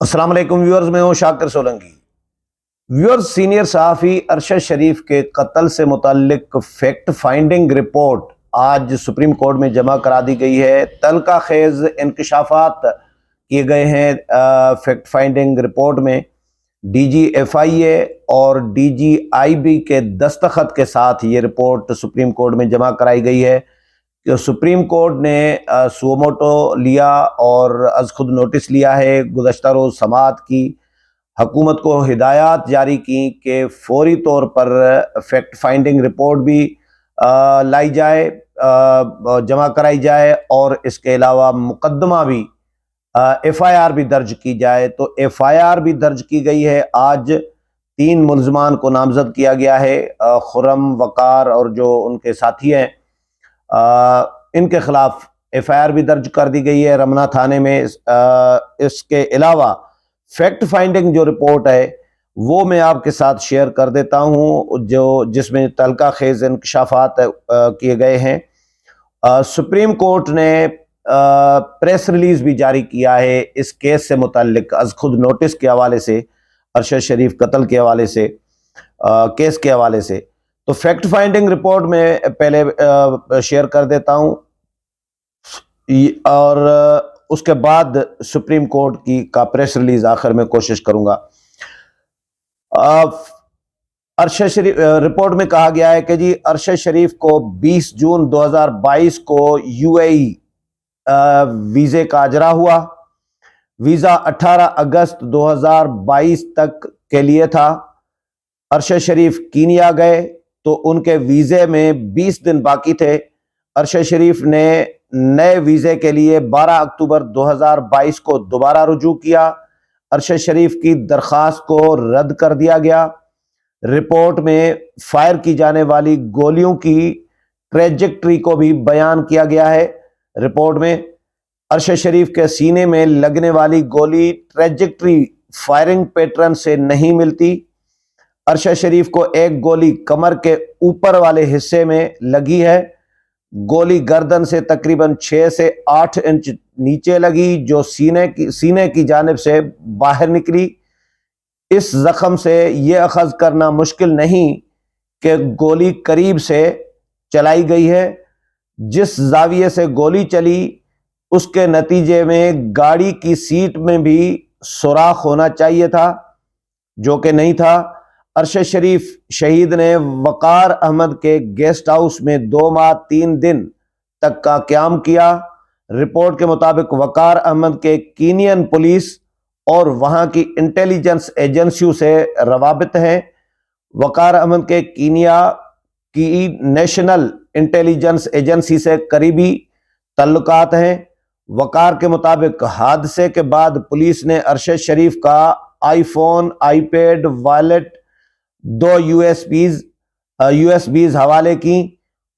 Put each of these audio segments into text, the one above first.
السلام علیکم ویورز، میں ہوں شاکر سولنگی۔ ویورز، سینئر صحافی ارشد شریف کے قتل سے متعلق فیکٹ فائنڈنگ رپورٹ آج سپریم کورٹ میں جمع کرا دی گئی ہے۔ تلخہ خیز انکشافات کیے گئے ہیں فیکٹ فائنڈنگ رپورٹ میں۔ ڈی جی ایف آئی اے اور ڈی جی آئی بی کے دستخط کے ساتھ یہ رپورٹ سپریم کورٹ میں جمع کرائی گئی ہے کہ سپریم کورٹ نے سوموٹو لیا اور از خود نوٹس لیا ہے، گزشتہ روز سماعت کی، حکومت کو ہدایات جاری کی کہ فوری طور پر فیکٹ فائنڈنگ رپورٹ بھی لائی جائے، جمع کرائی جائے، اور اس کے علاوہ مقدمہ بھی ایف آئی آر بھی درج کی جائے۔ تو ایف آئی آر بھی درج کی گئی ہے۔ آج 3 ملزمان کو نامزد کیا گیا ہے، خرم، وقار اور جو ان کے ساتھی ہیں، ان کے خلاف ایف آئی آر بھی درج کر دی گئی ہے رمنا تھانے میں۔ اس کے علاوہ فیکٹ فائنڈنگ جو رپورٹ ہے وہ میں آپ کے ساتھ شیئر کر دیتا ہوں، جس میں تلخہ خیز انکشافات کیے گئے ہیں۔ سپریم کورٹ نے پریس ریلیز بھی جاری کیا ہے اس کیس سے متعلق، از خود نوٹس کے حوالے سے، ارشد شریف قتل کے حوالے سے، کیس کے حوالے سے۔ تو فیکٹ فائنڈنگ رپورٹ میں پہلے شیئر کر دیتا ہوں، اور اس کے بعد سپریم کورٹ کا پریس ریلیز آخر میں کوشش کروں گا۔ ارشد شریف رپورٹ میں کہا گیا ہے کہ جی ارشد شریف کو 20 جون 2022 کو یو اے ای ویزے کا اجرا ہوا۔ ویزا 18 اگست 2022 تک کے لیے تھا۔ ارشد شریف کینیا گئے تو ان کے ویزے میں 20 دن باقی تھے۔ ارشد شریف نے نئے ویزے کے لیے 12 اکتوبر 2022 کو دوبارہ رجوع کیا۔ ارشد شریف کی درخواست کو رد کر دیا گیا۔ رپورٹ میں فائر کی جانے والی گولیوں کی ٹریجیکٹری کو بھی بیان کیا گیا ہے۔ رپورٹ میں ارشد شریف کے سینے میں لگنے والی گولی ٹریجیکٹری فائرنگ پیٹرن سے نہیں ملتی۔ ارشد شریف کو ایک گولی کمر کے اوپر والے حصے میں لگی ہے۔ گولی گردن سے تقریباً 6 سے 8 انچ نیچے لگی، جو سینے کی جانب سے باہر نکلی۔ اس زخم سے یہ اخذ کرنا مشکل نہیں کہ گولی قریب سے چلائی گئی ہے۔ جس زاویے سے گولی چلی اس کے نتیجے میں گاڑی کی سیٹ میں بھی سوراخ ہونا چاہیے تھا، جو کہ نہیں تھا۔ ارشد شریف شہید نے وقار احمد کے گیسٹ ہاؤس میں 2 ماہ 3 دن تک کا قیام کیا۔ رپورٹ کے مطابق وقار احمد کے کینین پولیس اور وہاں کی انٹیلیجنس ایجنسیوں سے روابط ہیں۔ وقار احمد کے کینیا کی نیشنل انٹیلیجنس ایجنسی سے قریبی تعلقات ہیں۔ وقار کے مطابق حادثے کے بعد پولیس نے ارشد شریف کا iPhone, iPad, wallet, 2 U S Bs حوالے کی۔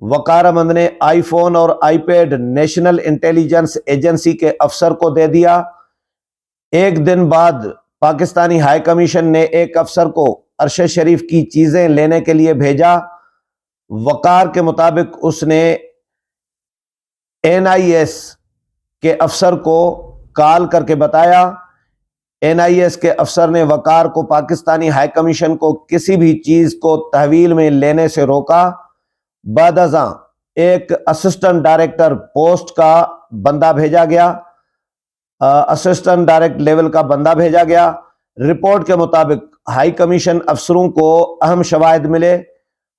وقار احمد نے آئی فون اور iPad national intelligence agency کے افسر کو دے دیا۔ ایک دن بعد پاکستانی ہائی کمیشن نے ایک افسر کو ارشد شریف کی چیزیں لینے کے لیے بھیجا۔ وقار کے مطابق اس نے NIS کے افسر کو کال کر کے بتایا۔ NIS کے افسر نے وقار کو پاکستانی ہائی کمیشن کو کسی بھی چیز کو تحویل میں لینے سے روکا۔ بعد ازاں ایک اسسٹنٹ ڈائریکٹر پوسٹ کا بندہ بھیجا گیا، اسسٹنٹ ڈائریکٹ لیول کا بندہ بھیجا گیا۔ رپورٹ کے مطابق ہائی کمیشن افسروں کو اہم شواہد ملے۔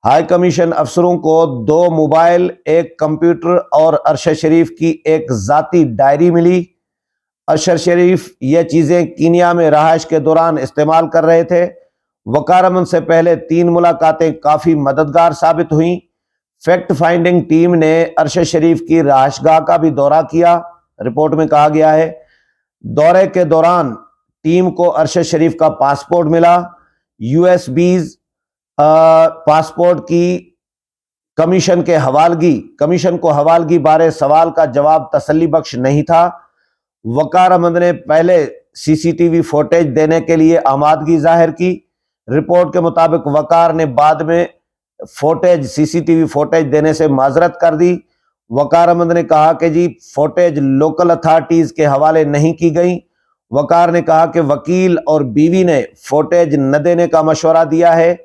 ہائی کمیشن افسروں کو 2 موبائل، 1 کمپیوٹر اور ارشد شریف کی ایک ذاتی ڈائری ملی۔ ارشد شریف یہ چیزیں کینیا میں رہائش کے دوران استعمال کر رہے تھے۔ وقار احمد سے پہلے 3 ملاقاتیں کافی مددگار ثابت ہوئیں۔ فیکٹ فائنڈنگ ٹیم نے ارشد شریف کی رہائش گاہ کا بھی دورہ کیا۔ رپورٹ میں کہا گیا ہے دورے کے دوران ٹیم کو ارشد شریف کا پاسپورٹ ملا۔ یو ایس بیز پاسپورٹ کی کمیشن کو حوالگی بارے سوال کا جواب تسلی بخش نہیں تھا۔ وقار احمد نے پہلے CCTV فوٹیج دینے کے لیے آمادگی ظاہر کی۔ رپورٹ کے مطابق وقار نے بعد میں CCTV فوٹیج دینے سے معذرت کر دی۔ وقار احمد نے کہا کہ جی فوٹیج لوکل اتھارٹیز کے حوالے نہیں کی گئی۔ وقار نے کہا کہ وکیل اور بیوی نے فوٹیج نہ دینے کا مشورہ دیا ہے۔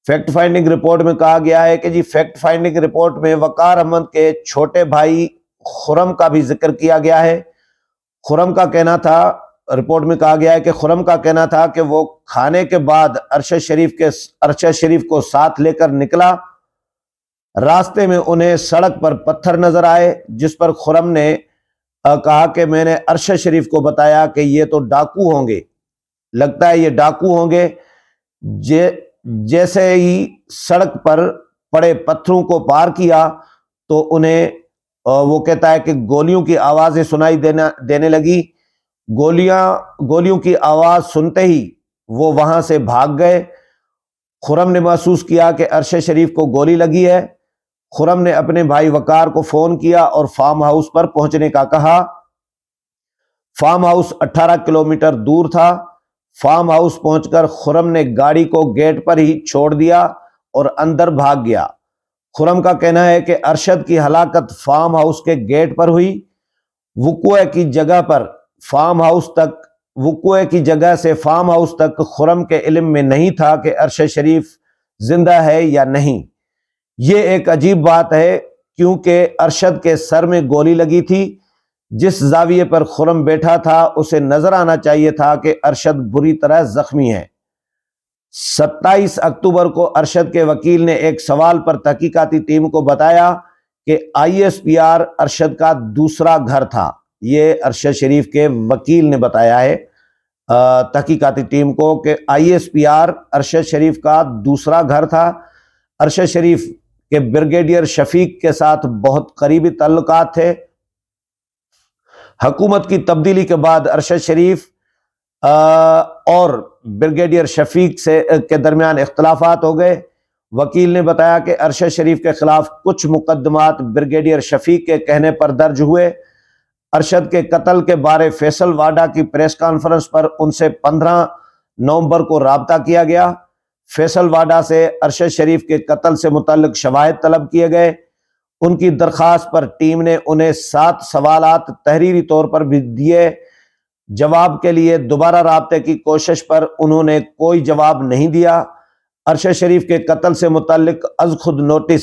فیکٹ فائنڈنگ رپورٹ میں کہا گیا ہے کہ جی فیکٹ فائنڈنگ رپورٹ میں وقار احمد کے چھوٹے بھائی خرم کا بھی ذکر کیا گیا ہے۔ خرم کا کہنا تھا، رپورٹ میں کہا گیا ہے کہ خرم کا کہنا تھا کہ وہ کھانے کے بعد ارشد شریف کو ساتھ لے کر نکلا۔ راستے میں انہیں سڑک پر پتھر نظر آئے، جس پر خرم نے کہا کہ میں نے ارشد شریف کو بتایا کہ یہ تو ڈاکو ہوں گے، لگتا ہے یہ ڈاکو ہوں گے۔ جیسے ہی سڑک پر پڑے پتھروں کو پار کیا تو انہیں وہ کہتا ہے کہ گولیوں کی آوازیں سنائی دینے لگی۔ گولیوں کی آواز سنتے ہی وہ وہاں سے بھاگ گئے۔ خرم نے محسوس کیا کہ ارشد شریف کو گولی لگی ہے۔ خرم نے اپنے بھائی وقار کو فون کیا اور فارم ہاؤس پر پہنچنے کا کہا۔ فارم ہاؤس 18 کلومیٹر دور تھا۔ فارم ہاؤس پہنچ کر خرم نے گاڑی کو گیٹ پر ہی چھوڑ دیا اور اندر بھاگ گیا۔ خرم کا کہنا ہے کہ ارشد کی ہلاکت فارم ہاؤس کے گیٹ پر ہوئی۔ وقوع کی جگہ سے فارم ہاؤس تک خرم کے علم میں نہیں تھا کہ ارشد شریف زندہ ہے یا نہیں۔ یہ ایک عجیب بات ہے کیونکہ ارشد کے سر میں گولی لگی تھی۔ جس زاویے پر خرم بیٹھا تھا اسے نظر آنا چاہیے تھا کہ ارشد بری طرح زخمی ہے۔ 27 اکتوبر کو ارشد کے وکیل نے ایک سوال پر تحقیقاتی ٹیم کو بتایا کہ ISPR ارشد کا دوسرا گھر تھا۔ یہ ارشد شریف کے وکیل نے بتایا ہے تحقیقاتی ٹیم کو کہ ISPR ارشد شریف کا دوسرا گھر تھا۔ ارشد شریف کے بریگیڈیئر شفیق کے ساتھ بہت قریبی تعلقات تھے۔ حکومت کی تبدیلی کے بعد ارشد شریف اور بریگیڈیئر شفیق کے درمیان اختلافات ہو گئے۔ وکیل نے بتایا کہ ارشد شریف کے خلاف کچھ مقدمات بریگیڈیئر شفیق کے کہنے پر درج ہوئے۔ ارشد کے قتل کے بارے فیصل واڈا کی پریس کانفرنس پر ان سے 15 نومبر کو رابطہ کیا گیا۔ فیصل واڈا سے ارشد شریف کے قتل سے متعلق شواہد طلب کیے گئے۔ ان کی درخواست پر ٹیم نے انہیں 7 سوالات تحریری طور پر بھی دیے۔ جواب کے لیے دوبارہ رابطے کی کوشش پر انہوں نے کوئی جواب نہیں دیا۔ ارشد شریف کے قتل سے متعلق از خود نوٹس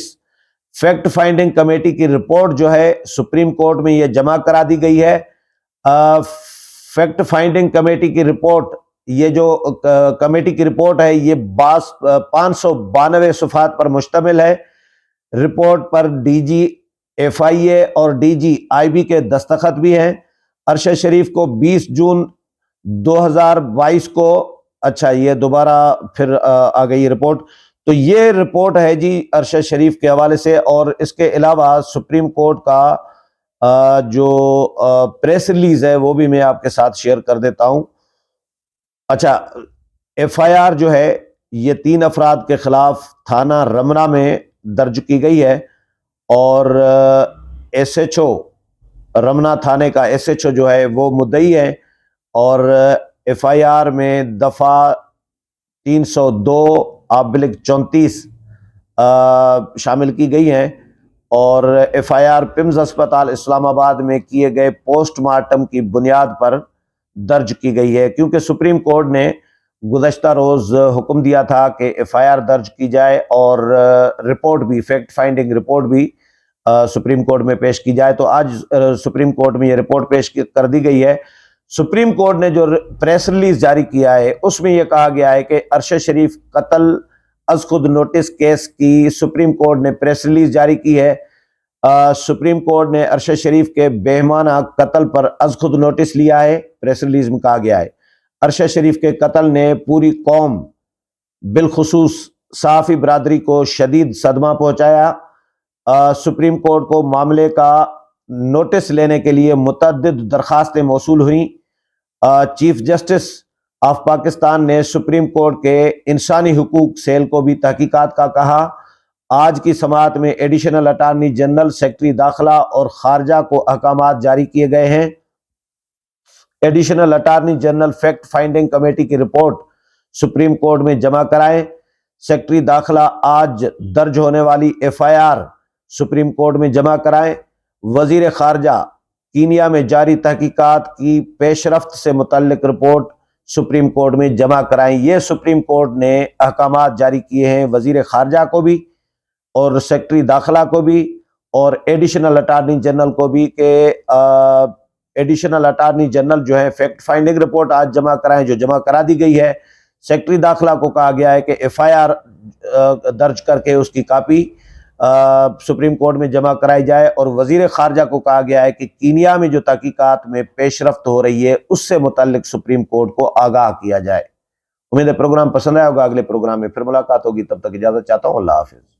فیکٹ فائنڈنگ کمیٹی کی رپورٹ جو ہے سپریم کورٹ میں یہ جمع کرا دی گئی ہے۔ فیکٹ فائنڈنگ کمیٹی کی رپورٹ، یہ جو کمیٹی کی رپورٹ ہے یہ 592 صفحات پر مشتمل ہے۔ رپورٹ پر DG FIA اور DG IB کے دستخط بھی ہیں۔ ارشد شریف کو 20 جون 2022 کو یہ دوبارہ پھر آ گئی رپورٹ۔ تو یہ رپورٹ ہے جی ارشد شریف کے حوالے سے، اور اس کے علاوہ سپریم کورٹ کا جو پریس ریلیز ہے وہ بھی میں آپ کے ساتھ شیئر کر دیتا ہوں۔ FIR جو ہے یہ 3 افراد کے خلاف تھانہ رمنا میں درج کی گئی ہے، اور SHO رمنا تھانے کا SHO جو ہے وہ مدعی ہے، اور FIR میں دفعہ 302/34 شامل کی گئی ہیں، اور FIR پمز اسپتال اسلام آباد میں کیے گئے پوسٹ مارٹم کی بنیاد پر درج کی گئی ہے، کیونکہ سپریم کورٹ نے گزشتہ روز حکم دیا تھا کہ FIR درج کی جائے اور رپورٹ بھی، فیکٹ فائنڈنگ رپورٹ بھی سپریم کورٹ میں پیش کی جائے۔ تو آج سپریم کورٹ میں یہ رپورٹ پیش کر دی گئی ہے۔ سپریم کورٹ نے جو پریس ریلیز جاری کیا ہے اس میں یہ کہا گیا ہے کہ ارشد شریف قتل از خود نوٹس کیس کی سپریم کورٹ نے پریس ریلیز جاری کی ہے۔ سپریم کورٹ نے ارشد شریف کے بہیمانہ قتل پر از خود نوٹس لیا ہے۔ پریس ریلیز میں کہا گیا ہے ارشد شریف کے قتل نے پوری قوم بالخصوص صحافی برادری کو شدید صدمہ پہنچایا۔ سپریم کورٹ کو معاملے کا نوٹس لینے کے لیے متعدد درخواستیں موصول ہوئیں۔ چیف جسٹس آف پاکستان نے سپریم کورٹ کے انسانی حقوق سیل کو بھی تحقیقات کا کہا۔ آج کی سماعت میں ایڈیشنل اٹارنی جنرل، سیکرٹری داخلہ اور خارجہ کو احکامات جاری کیے گئے ہیں۔ Additional attorney general fact finding committee کی رپورٹ سپریم کورٹ میں جمع کرائیں۔ سیکرٹری داخلہ آج درج ہونے والی FIR سپریم کورٹ میں جمع کرائیں۔ وزیر خارجہ کینیا میں جاری تحقیقات کی پیش رفت سے متعلق رپورٹ سپریم کورٹ میں جمع کرائیں۔ یہ سپریم کورٹ نے احکامات جاری کیے ہیں وزیر خارجہ کو بھی اور سیکرٹری داخلہ کو بھی اور ایڈیشنل اٹارنی جنرل کو بھی کہ ایڈیشنل اٹارنی جنرل جو ہے فیکٹ فائنڈنگ رپورٹ آج جمع کرائیں، جو جمع کرا دی گئی ہے۔ سیکرٹری داخلہ کو کہا گیا ہے کہ ایف آئی آر درج کر کے اس کی کاپی سپریم کورٹ میں جمع کرائی جائے، اور وزیر خارجہ کو کہا گیا ہے کہ کینیا میں جو تحقیقات میں پیش رفت ہو رہی ہے اس سے متعلق سپریم کورٹ کو آگاہ کیا جائے۔ امید ہے پروگرام پسند آیا ہوگا، اگلے پروگرام میں پھر ملاقات ہوگی، تب تک اجازت چاہتا ہوں، اللہ حافظ۔